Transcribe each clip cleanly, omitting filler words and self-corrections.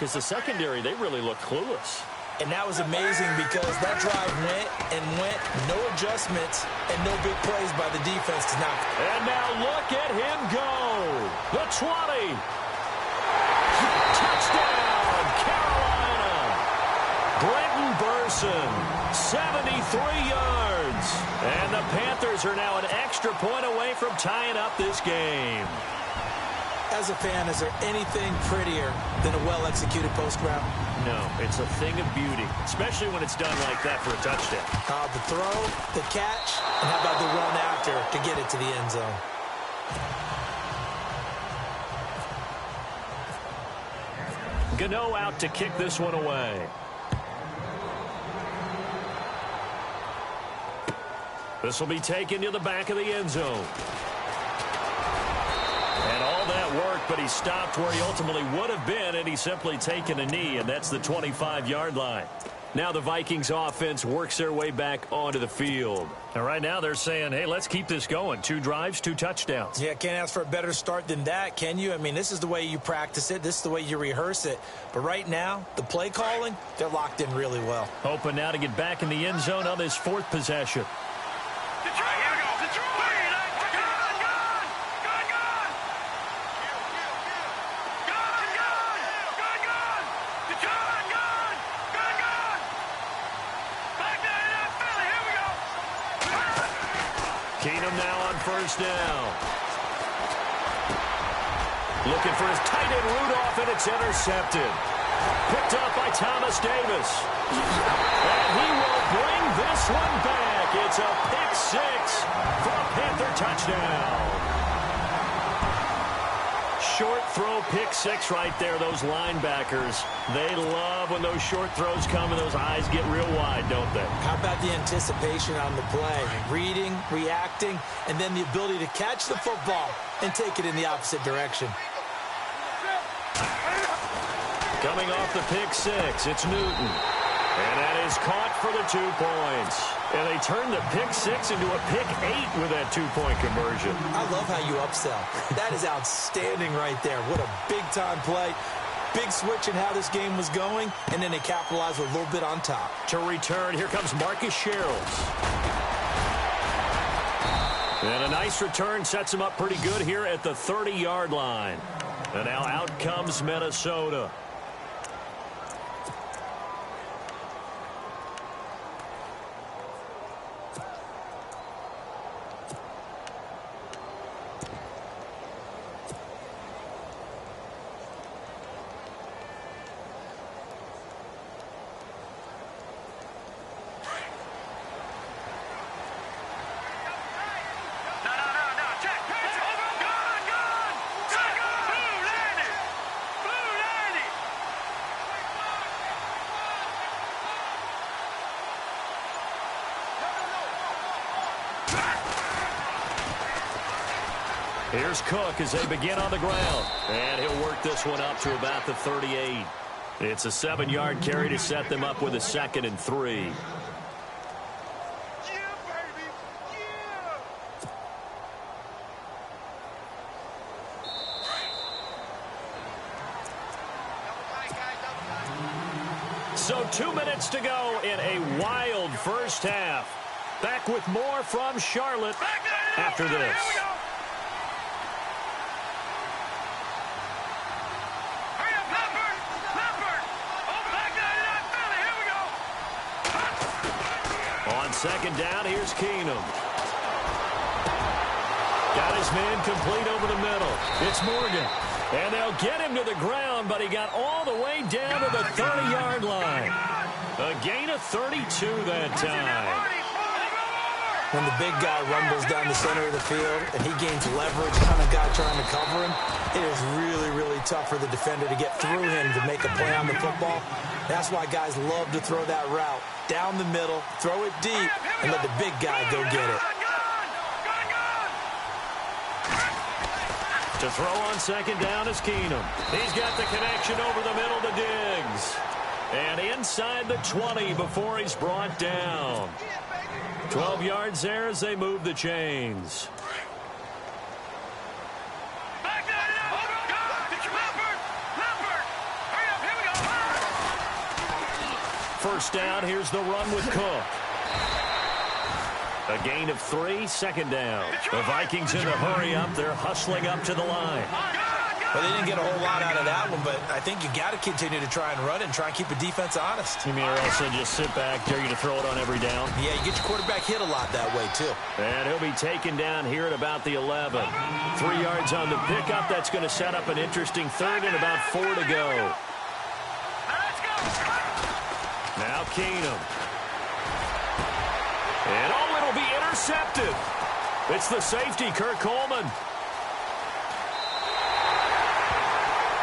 because the secondary, they really look clueless. And that was amazing because that drive went and went, no adjustments, and no big plays by the defense. And now look at him go. The 20. Touchdown, Carolina. Brenton Burson, 73 yards. And the Panthers are now an extra point away from tying up this game. As a fan, is there anything prettier than a well-executed post route? No, it's a thing of beauty, especially when it's done like that for a touchdown. The throw, the catch, and how about the run after to get it to the end zone? Gano out to kick this one away. This will be taken to the back of the end zone. And all that work, but he stopped where he ultimately would have been, and he's simply taken a knee, and that's the 25-yard line. Now the Vikings offense works their way back onto the field. And right now they're saying, hey, let's keep this going. 2 drives, 2 touchdowns. Yeah, can't ask for a better start than that, can you? I mean, this is the way you practice it. This is the way you rehearse it. But right now, the play calling, they're locked in really well. Hoping now to get back in the end zone on this 4th possession. Keenum now on first down. Looking for his tight end Rudolph, and it's intercepted. Picked up by Thomas Davis. And he will bring this one back. It's a pick 6 for a Panther touchdown. Short throw, pick 6 right there. Those linebackers, they love when those short throws come and those eyes get real wide, don't they? How about the anticipation on the play? Reading, reacting, and then the ability to catch the football and take it in the opposite direction. Coming off the pick 6, it's Newton. And that is caught for the 2 points. And they turned the pick 6 into a pick 8 with that 2-point conversion. I love how you upsell. That is outstanding right there. What a big-time play. Big switch in how this game was going, and then they capitalized with a little bit on top. To return, here comes Marcus Sherrills. And a nice return sets him up pretty good here at the 30-yard line. And now out comes Minnesota. Here's Cook as they begin on the ground. And he'll work this one up to about the 38. It's a 7-yard carry to set them up with a 2nd and 3. So 2 minutes to go in a wild first half. Back with more from Charlotte after this. Second down, here's Keenum. Got his man complete over the middle. It's Morgan. And they'll get him to the ground, but he got all the way down to the 30-yard line. A gain of 32 that time. When the big guy rumbles down the center of the field and he gains leverage on a guy trying to cover him, it is really, really tough for the defender to get through him to make a play on the football. That's why guys love to throw that route down the middle, throw it deep, and let the big guy go get it. To throw on second down is Keenum. He's got the connection over the middle to Diggs. And inside the 20 before he's brought down. 12 yards there as they move the chains. first down. Here's the run with Cook. A gain of 3, second down. The Vikings in a hurry up. They're hustling up to the line. Well, they didn't get a whole lot out of that one, but I think you got to continue to try and run it and try and keep the defense honest. You mean, or else just sit back, dare you to throw it on every down? Yeah, you get your quarterback hit a lot that way, too. And he'll be taken down here at about the 11. 3 yards on the pickup. That's going to set up an interesting third and about 4 to go. Now Keenum. And it'll be intercepted. It's the safety, Kurt Coleman.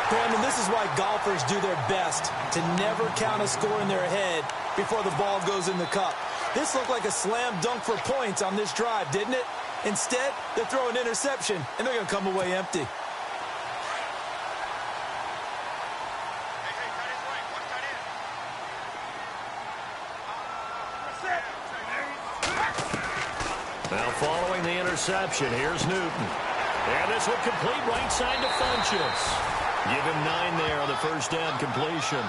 Brandon, this is why golfers do their best to never count a score in their head before the ball goes in the cup. This looked like a slam dunk for points on this drive, didn't it? Instead, they throw an interception, and they're going to come away empty. Now following the interception, here's Newton. And this will complete right side to Funchess. Give him 9 there on the first down completion.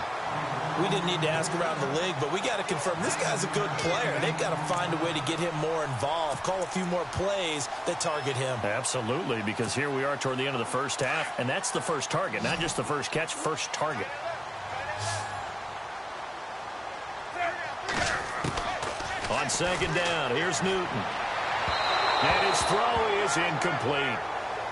We didn't need to ask around the league, but we got to confirm this guy's a good player. They've got to find a way to get him more involved, call a few more plays that target him. Absolutely, because here we are toward the end of the first half, and that's the first target, not just the first catch, first target. On second down, here's Newton. And his throw is incomplete.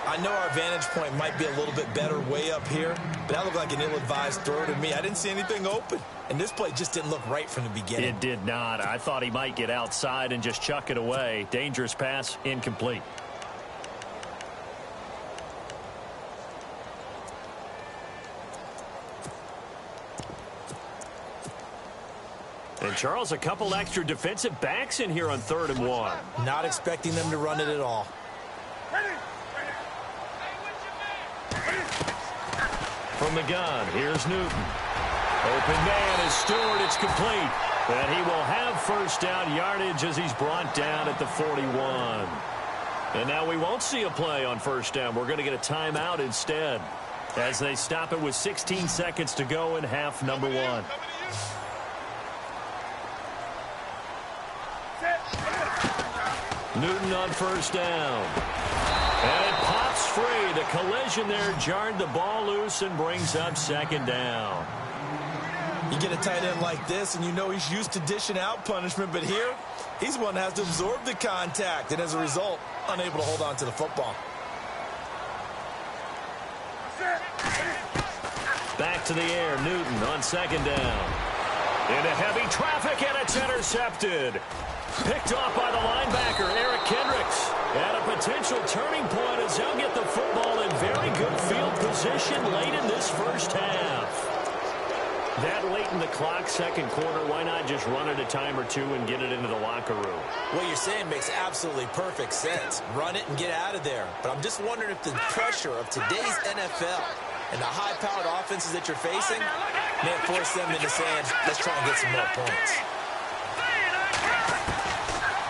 I know our vantage point might be a little bit better way up here, but that looked like an ill-advised throw to me. I didn't see anything open, and this play just didn't look right from the beginning. It did not. I thought he might get outside and just chuck it away. Dangerous pass, incomplete. And, Charles, a couple extra defensive backs in here on 3rd and 1. Not expecting them to run it at all. From the gun, here's Newton. Open man is Stewart. It's complete. And he will have first down yardage as he's brought down at the 41. And now we won't see a play on first down. We're going to get a timeout instead as they stop it with 16 seconds to go in half number 1. Newton on first down. And it pops free. The collision there jarred the ball loose and brings up second down. You get a tight end like this, and you know he's used to dishing out punishment, but here, he's one that has to absorb the contact, and as a result, unable to hold on to the football. Back to the air, Newton on second down. Into heavy traffic, and it's intercepted. Picked off by the linebacker, Eric Kendricks. At a potential turning point as they'll get the football in very good field position late in this first half. That late in the clock, second quarter, why not just run it a time or two and get it into the locker room? What you're saying makes absolutely perfect sense. Run it and get out of there. But I'm just wondering if the pressure of today's NFL and the high-powered offenses that you're facing may force them into saying, let's try and get some more points.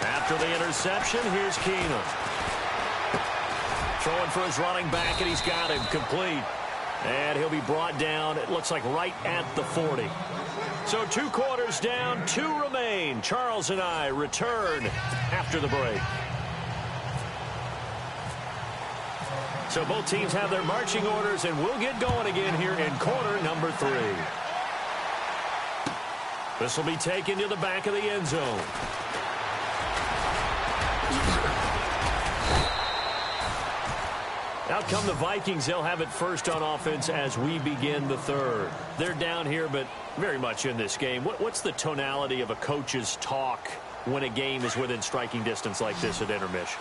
After the interception, here's Keenum. Throwing for his running back, and he's got him complete. And he'll be brought down, it looks like right at the 40. So 2 quarters down, 2 remain. Charles and I return after the break. So both teams have their marching orders, and we'll get going again here in quarter number 3. This will be taken to the back of the end zone. Out come the Vikings. They'll have it first on offense as we begin the third. They're down here, but very much in this game. What's the tonality of a coach's talk when a game is within striking distance like this at intermission?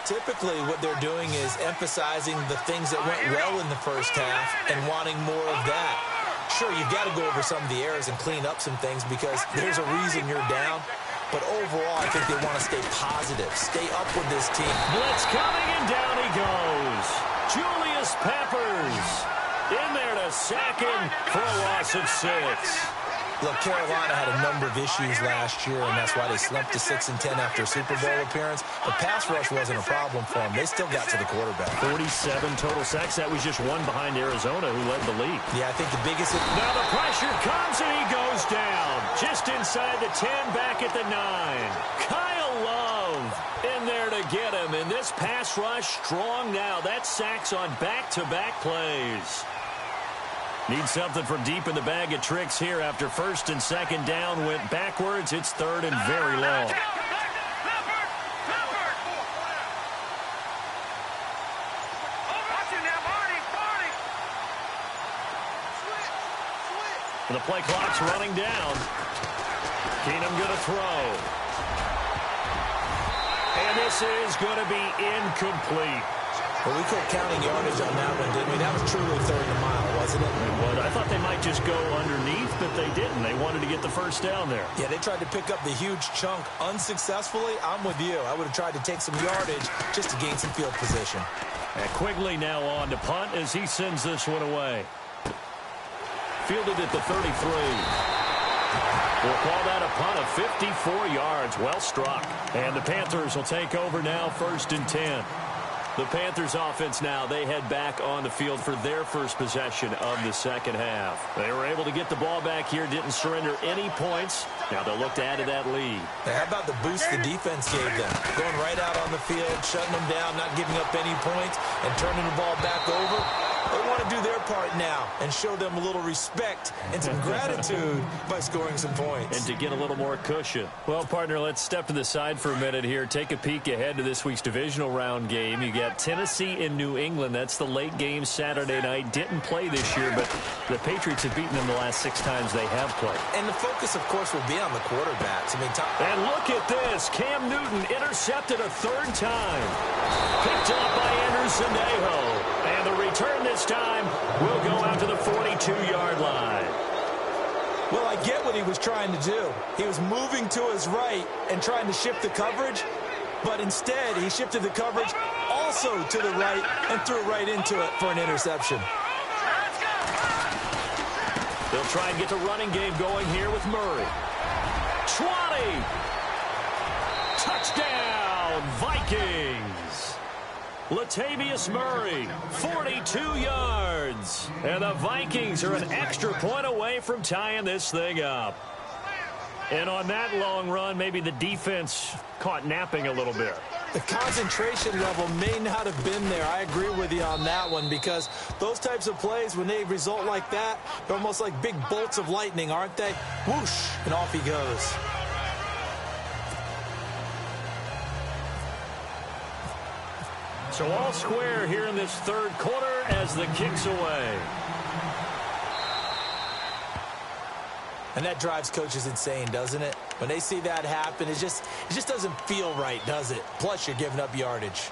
Typically, what they're doing is emphasizing the things that went well in the first half and wanting more of that. Sure, you've got to go over some of the errors and clean up some things because there's a reason you're down. But overall, I think they want to stay positive, stay up with this team. Blitz coming, and down he goes. Julius Peppers in there to sack him for a loss of 6. Look, Carolina had a number of issues last year, and that's why they slumped to 6-10 after a Super Bowl appearance. But pass rush wasn't a problem for them. They still got to the quarterback. 47 total sacks. That was just one behind Arizona, who led the league. Yeah, I think the biggest... Now the pressure comes, and he goes down. Just in 10, back at the 9. Kyle Love in there to get him. And this pass rush strong now. That's sacks on back-to-back plays. Need something from deep in the bag of tricks here after first and second down went backwards. It's third and very long. The play clock's running down. Keenum going to throw. And this is going to be incomplete. Well, we kept counting yardage on that one, didn't we? That was truly third and a mile, wasn't it? It was. I thought they might just go underneath, but they didn't. They wanted to get the first down there. Yeah, they tried to pick up the huge chunk unsuccessfully. I'm with you. I would have tried to take some yardage just to gain some field position. And Quigley now on to punt as he sends this one away. Fielded at the 33. We'll call that a punt of 54 yards. Well struck. And the Panthers will take over now, first and 10. The Panthers offense now, they head back on the field for their first possession of the second half. They were able to get the ball back here, didn't surrender any points. Now they'll look to add to that lead. How about the boost the defense gave them? Going right out on the field, shutting them down, not giving up any points, and turning the ball back over. They want to do their part now and show them a little respect and some gratitude by scoring some points. And to get a little more cushion. Well, partner, let's step to the side for a minute here. Take a peek ahead to this week's divisional round game. You got Tennessee and New England. That's the late game Saturday night. Didn't play this year, but the Patriots have beaten them the last 6 times they have played. And the focus, of course, will be on the quarterbacks. And look at this. Cam Newton intercepted a 3rd time. Picked up by Andrew Sendejo. And the return this time will go out to the 42-yard line. Well, I get what he was trying to do. He was moving to his right and trying to shift the coverage, but instead he shifted the coverage also to the right and threw right into it for an interception. They'll try and get the running game going here with Murray. 20. Touchdown, Vikings. Latavius Murray, 42 yards. And the Vikings are an extra point away from tying this thing up. And on that long run, maybe the defense caught napping a little bit. The concentration level may not have been there. I agree with you on that one, because those types of plays, when they result like that, they're almost like big bolts of lightning, aren't they? Whoosh, and off he goes. So all square here in this 3rd quarter as the kick's away. And that drives coaches insane, doesn't it? When they see that happen, it just doesn't feel right, does it? Plus, you're giving up yardage.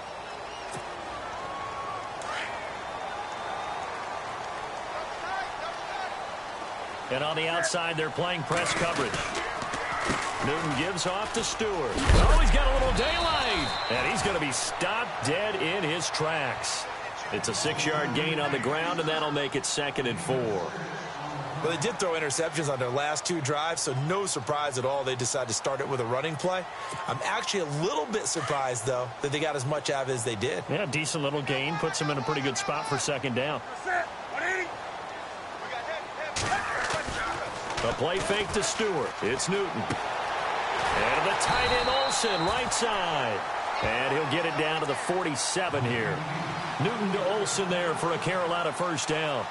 And on the outside, they're playing press coverage. Newton gives off to Stewart. Oh, he's got a little daylight. And he's going to be stopped dead in his tracks. It's a 6-yard gain on the ground, and that'll make it 2nd and 4. Well, they did throw interceptions on their last 2 drives, so no surprise at all they decided to start it with a running play. I'm actually a little bit surprised, though, that they got as much out of it as they did. Yeah, decent little gain. Puts them in a pretty good spot for 2nd down. A play fake to Stewart. It's Newton. And the tight end Olsen, right side. And he'll get it down to the 47 here. Newton to Olsen there for a Carolina first down.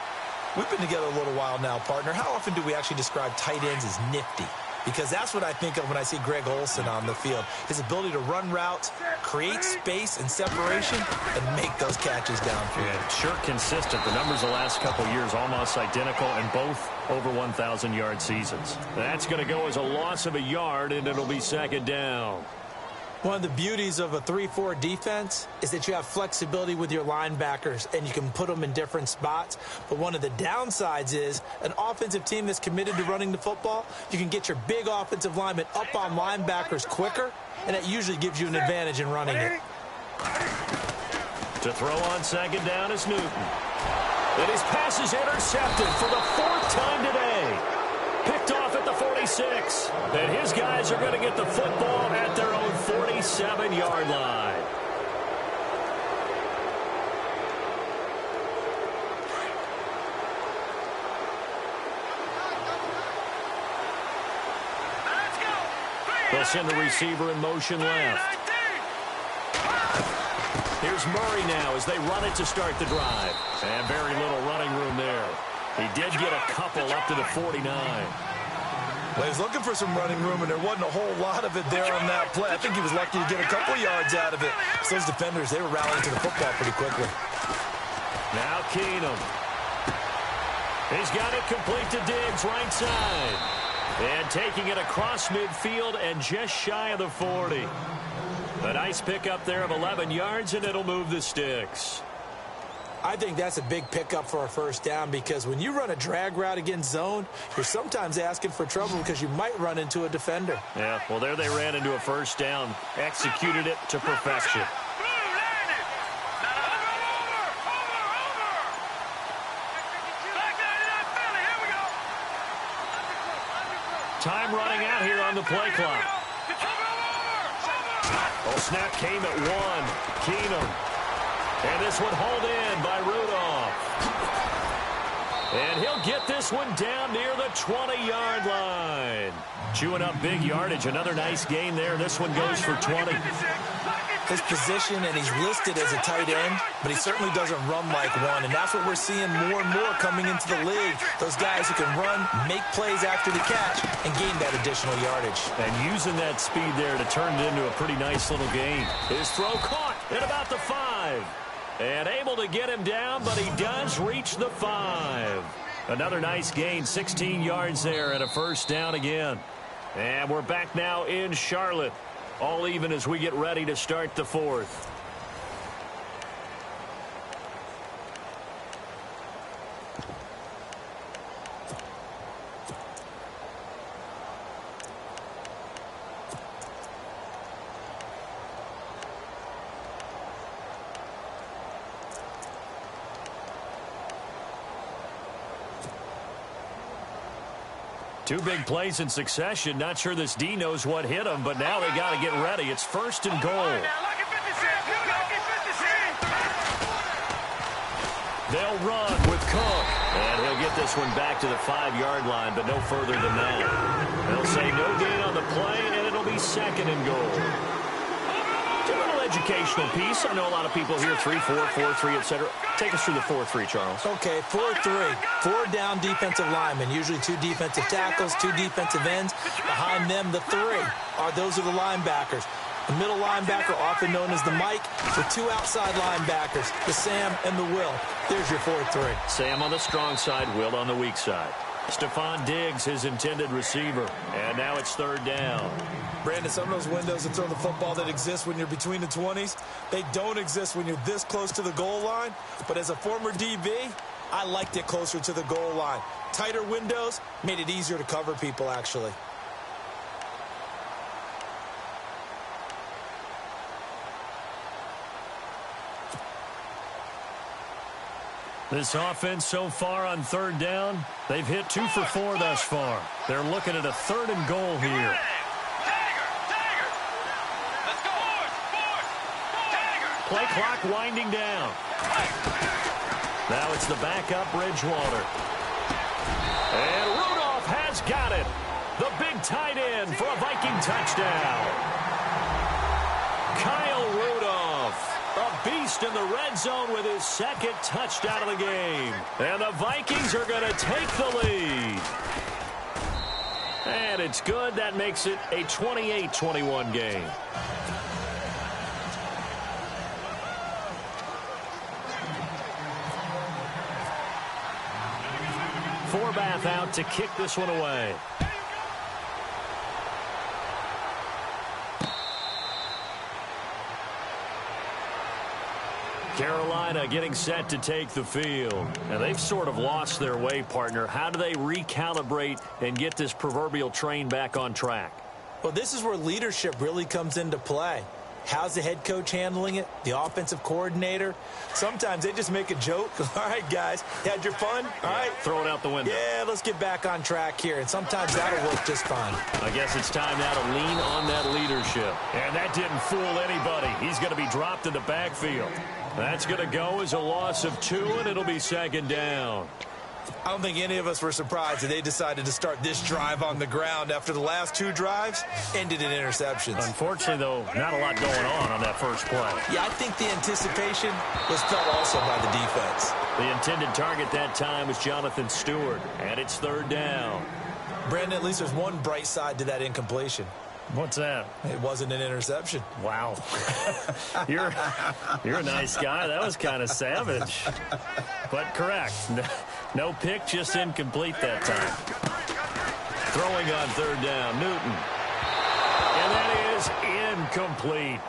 We've been together a little while now, partner. How often do we actually describe tight ends as nifty? Because that's what I think of when I see Greg Olsen on the field. His ability to run routes, create space and separation, and make those catches downfield. Yeah, sure consistent. The numbers the last couple years almost identical, and both over 1,000-yard seasons. That's going to go as a loss of a yard, and it'll be 2nd down. One of the beauties of a 3-4 defense is that you have flexibility with your linebackers and you can put them in different spots. But one of the downsides is an offensive team that's committed to running the football, you can get your big offensive linemen up on linebackers quicker, and that usually gives you an advantage in running it. To throw on 2nd down is Newton. And his pass is intercepted for the 4th time today. Picked off at the 46. And his guys are going to get the football at their own 47-yard line. They'll send the receiver in motion left. Here's Murray now as they run it to start the drive. And very little running room there. He did get a couple up to the 49. Well, he was looking for some running room, and there wasn't a whole lot of it there on that play. I think he was lucky to get a couple yards out of it. So those defenders, they were rallying to the football pretty quickly. Now Keenum. He's got it complete to Diggs, right side. And taking it across midfield and just shy of the 40. A nice pickup there of 11 yards, and it'll move the sticks. I think that's a big pickup for a first down because when you run a drag route against zone, you're sometimes asking for trouble because you might run into a defender. Yeah, well, there they ran into a first down. Executed it to perfection. Time running out here on the play clock. Oh, snap came at 1. Keenum. And this one hauled in by Rudolph. And he'll get this one down near the 20-yard line. Chewing up big yardage. Another nice gain there. This one goes for 20. His position, and he's listed as a tight end, but he certainly doesn't run like one. And that's what we're seeing more and more coming into the league. Those guys who can run, make plays after the catch, and gain that additional yardage. And using that speed there to turn it into a pretty nice little gain. His throw caught at about the 5. And able to get him down, but he does reach the 5. Another nice gain, 16 yards there and a first down again. And we're back now in Charlotte. All even as we get ready to start the 4th. Two big plays in succession. Not sure this D knows what hit him, but now they got to get ready. It's 1st and goal. They'll run with Cook. And he'll get this one back to the 5-yard line, but no further than that. They'll say no gain on the play, and it'll be 2nd and goal. A little educational piece. I know a lot of people here, 3-4, 4-3, etc. Take us through the 4-3, Charles. Okay, 4-3. 4 down defensive linemen, usually 2 defensive tackles, 2 defensive ends. Behind them, the 3 those are the linebackers. The middle linebacker, often known as the Mike, with 2 outside linebackers, the Sam and the Will. There's your 4-3. Sam on the strong side, Will on the weak side. Stephon Diggs, his intended receiver. And now it's 3rd down. Brandon, some of those windows to throw the football that exist when you're between the 20s, they don't exist when you're this close to the goal line. But as a former DB, I liked it closer to the goal line. Tighter windows made it easier to cover people, actually. This offense so far on 3rd down, they've hit 2 for 4 thus far. They're looking at a 3rd and goal here. Play clock winding down. Now it's the backup Bridgewater. And Rudolph has got it. The big tight end for a Viking touchdown. Kyle Rudolph. A beast in the red zone with his 2nd touchdown of the game. And the Vikings are going to take the lead. And it's good. That makes it a 28-21 game. Forbath out to kick this one away. Carolina getting set to take the field. Now, they've sort of lost their way, partner. How do they recalibrate and get this proverbial train back on track? Well, this is where leadership really comes into play. How's the head coach handling it? The offensive coordinator? Sometimes they just make a joke. All right, guys, had your fun? All right. Throw it out the window. Yeah, let's get back on track here. And sometimes that'll work just fine. I guess it's time now to lean on that leadership. And that didn't fool anybody. He's going to be dropped in the backfield. That's going to go as a loss of 2, and it'll be 2nd down. I don't think any of us were surprised that they decided to start this drive on the ground after the last 2 drives ended in interceptions. Unfortunately, though, not a lot going on that first play. Yeah, I think the anticipation was felt also by the defense. The intended target that time was Jonathan Stewart, and it's 3rd down. Brandon, at least there's one bright side to that incompletion. What's that? It wasn't an interception. Wow. You're a nice guy. That was kind of savage. But correct. No pick, just incomplete that time. Throwing on 3rd down, Newton. And that is incomplete.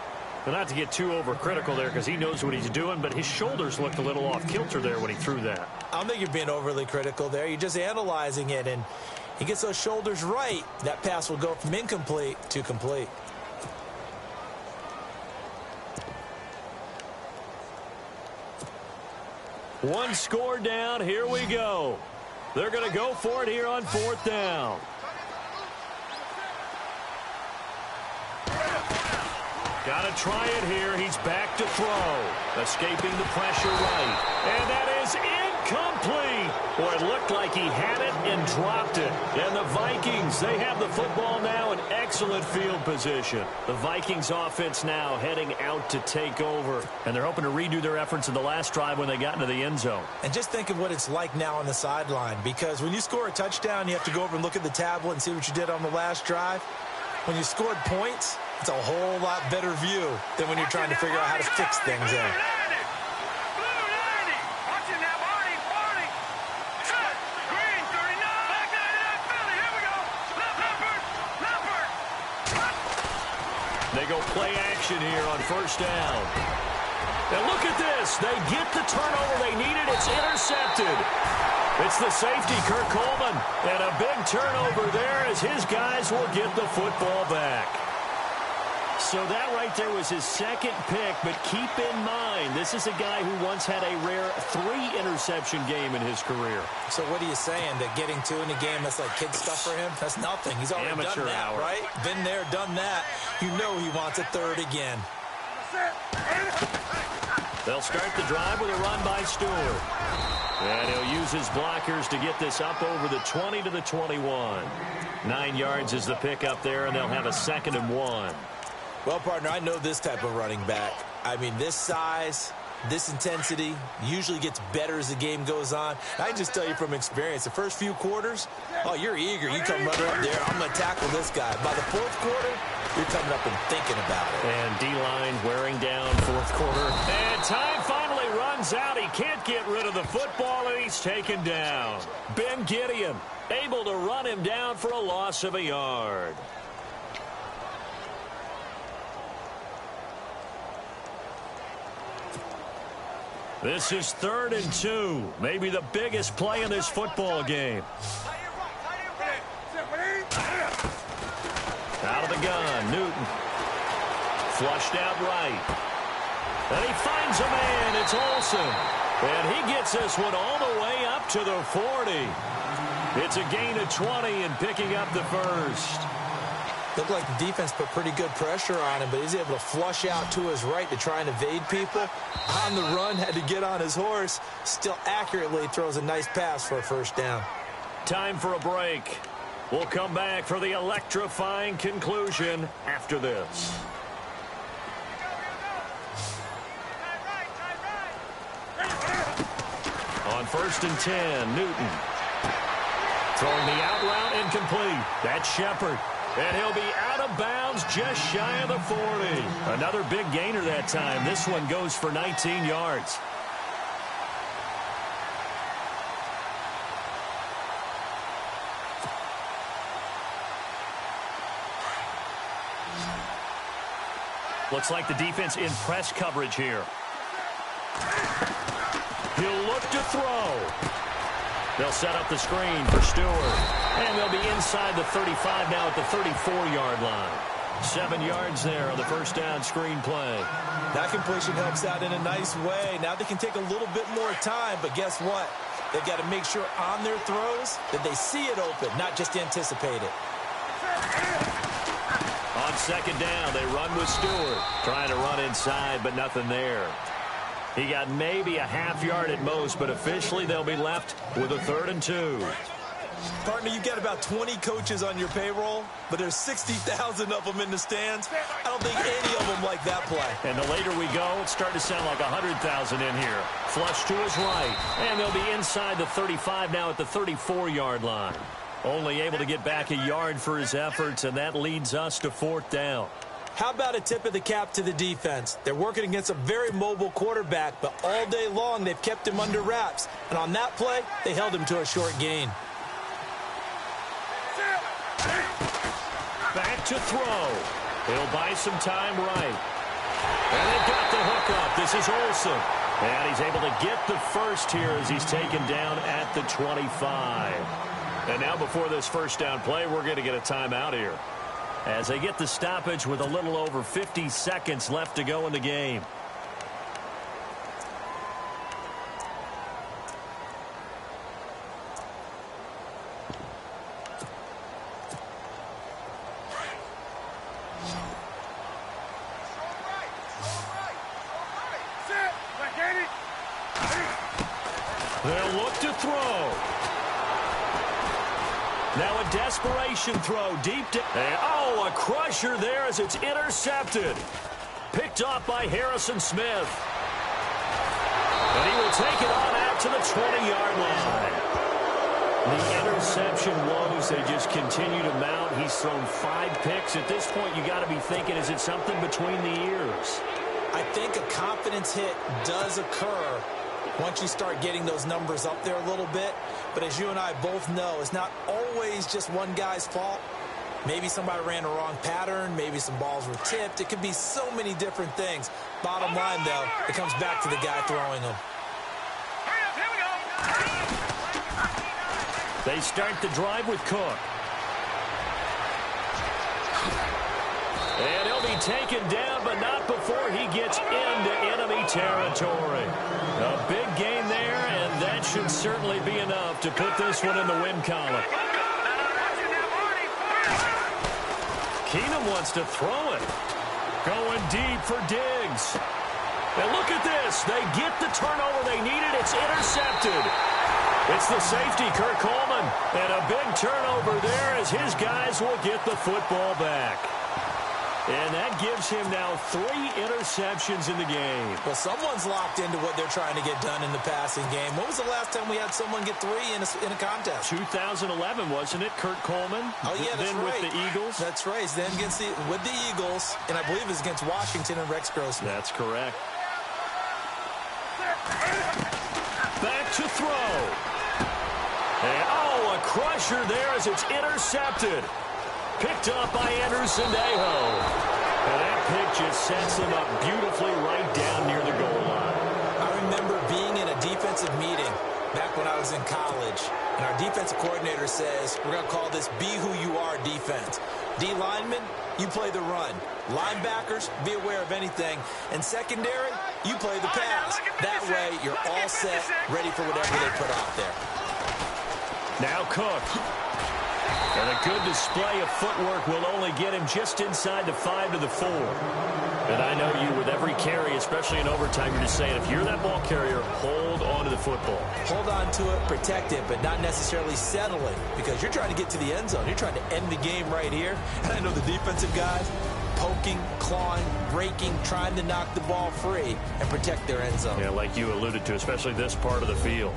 But not to get too overcritical there because he knows what he's doing, but his shoulders looked a little off kilter there when he threw that. I don't think you're being overly critical there. You're just analyzing it, and he gets those shoulders right. That pass will go from incomplete to complete. One score down. Here we go. They're going to go for it here on 4th down. Got to try it here. He's back to throw. Escaping the pressure right. And that is incomplete. Boy, it looked like he had it and dropped it. And the Vikings, they have the football now in excellent field position. The Vikings offense now heading out to take over. And they're hoping to redo their efforts in the last drive when they got into the end zone. And just think of what it's like now on the sideline. Because when you score a touchdown, you have to go over and look at the tablet and see what you did on the last drive. When you scored points, it's a whole lot better view than when you're trying to figure out how to fix things in. They go play action here on 1st down. And look at this. They get the turnover they needed. It's intercepted. It's the safety, Kirk Coleman. And a big turnover there as his guys will get the football back. So that right there was his 2nd pick, but keep in mind, this is a guy who once had a rare 3-interception game in his career. So what are you saying, that getting 2 in a game, that's like kid stuff for him? That's nothing. He's already Amateur done that, hour. right? Been there, done that. You know he wants a 3rd again. They'll start the drive with a run by Stewart. And he'll use his blockers to get this up over the 20 to the 21. 9 yards is the pickup there, and they'll have a 2nd and 1. Well, partner, I know this type of running back. I mean, this size, this intensity usually gets better as the game goes on. I can just tell you from experience, the first few quarters, oh, you're eager. You come running up there, I'm going to tackle this guy. By the 4th quarter, you're coming up and thinking about it. And D-line wearing down 4th quarter. And time finally runs out. He can't get rid of the football, and he's taken down. Ben Gideon able to run him down for a loss of a yard. This is 3rd and 2. Maybe the biggest play in this football game. Out of the gun, Newton. Flushed out right. And he finds a man. It's Olsen. And he gets this one all the way up to the 40. It's a gain of 20 and picking up the 1st. Looked like the defense put pretty good pressure on him, but he's able to flush out to his right to try and evade people. On the run, had to get on his horse. Still accurately throws a nice pass for a 1st down. Time for a break. We'll come back for the electrifying conclusion after this. On 1st and 10, Newton. Throwing the out route incomplete. That's Shepard. And he'll be out of bounds just shy of the 40. Another big gainer that time. This one goes for 19 yards. Looks like the defense in press coverage here. He'll look to throw. They'll set up the screen for Stewart. And they'll be inside the 35 now at the 34-yard line. 7 yards there on the 1st down screen play. That completion helps out in a nice way. Now they can take a little bit more time, but guess what? They've got to make sure on their throws that they see it open, not just anticipate it. On 2nd down, they run with Stewart. Trying to run inside, but nothing there. He got maybe a half yard at most, but officially they'll be left with a 3rd and 2. Partner, you've got about 20 coaches on your payroll, but there's 60,000 of them in the stands. I don't think any of them like that play. And the later we go, it's starting to sound like 100,000 in here. Flush to his right, and they'll be inside the 35 now at the 34-yard line. Only able to get back a yard for his efforts, and that leads us to 4th down. How about a tip of the cap to the defense? They're working against a very mobile quarterback, but all day long they've kept him under wraps. And on that play, they held him to a short gain. Back to throw. He'll buy some time right. And they've got the hook up. This is Olsen. And he's able to get the first here as he's taken down at the 25. And now before this first down play, we're going to get a timeout here, as they get the stoppage with a little over 50 seconds left to go in the game. They'll look to throw. Now a desperation throw deep down. Oh, a crusher there as it's intercepted. Picked off by Harrison Smith. And he will take it on out to the 20-yard line. The interception woes, they just continue to mount. He's thrown 5 picks. At this point, you got to be thinking, is it something between the ears? I think a confidence hit does occur once you start getting those numbers up there a little bit. But as you and I both know, it's not always just one guy's fault. Maybe somebody ran a wrong pattern. Maybe some balls were tipped. It could be so many different things. Bottom line, though, it comes back to the guy throwing them. They start the drive with Cook. And he'll be taken down, but not before he gets into enemy territory. A big gain there, and that should certainly be enough to put this one in the win column. Keenum wants to throw it. Going deep for Diggs. And look at this. They get the turnover they needed. It's intercepted. It's the safety, Kurt Coleman. And a big turnover there as his guys will get the football back. And that gives him now 3 interceptions in the game. Well, someone's locked into what they're trying to get done in the passing game. When was the last time we had someone get 3 in a contest? 2011, wasn't it, Kurt Coleman? Oh, yeah, that's then right. with the Eagles? That's right. Then with the Eagles, and I believe it was against Washington and Rex Grossman. That's correct. Back to throw. And, oh, a crusher there as it's intercepted. Picked up by Anderson Aho. And that pick just sets him up beautifully right down near the goal line. I remember being in a defensive meeting back when I was in college, and our defensive coordinator says, we're going to call this Be Who You Are defense. D linemen, you play the run. Linebackers, be aware of anything. And secondary, you play the pass. That way, you're all set, ready for whatever they put out there. Now Cook. And a good display of footwork will only get him just inside the 5 to the 4. And I know you, with every carry, especially in overtime, you're just saying, if you're that ball carrier, hold on to the football. Hold on to it, protect it, but not necessarily settling, because you're trying to get to the end zone. You're trying to end the game right here. And I know the defensive guys poking, clawing, breaking, trying to knock the ball free and protect their end zone. Yeah, like you alluded to, especially this part of the field.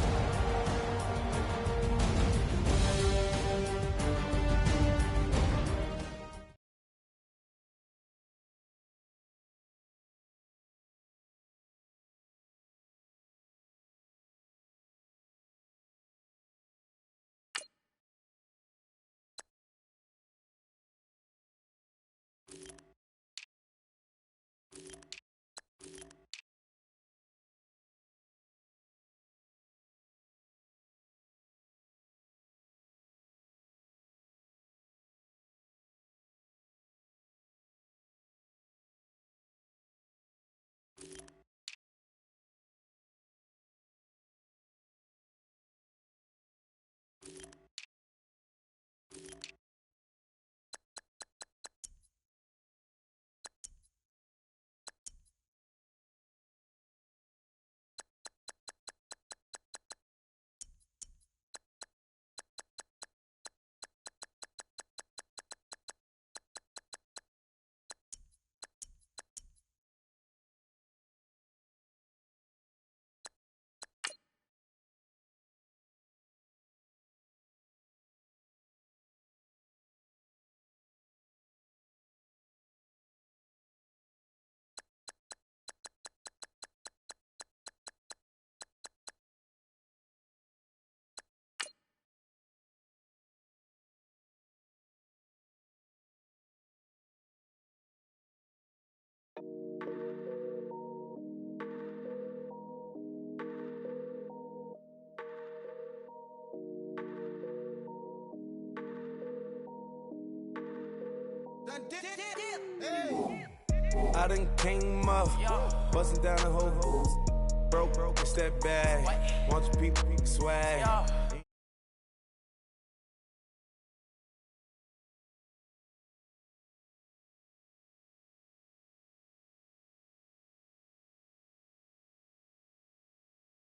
I done came up, busting down the whole hose. Broke, and step back. Want your people, swag.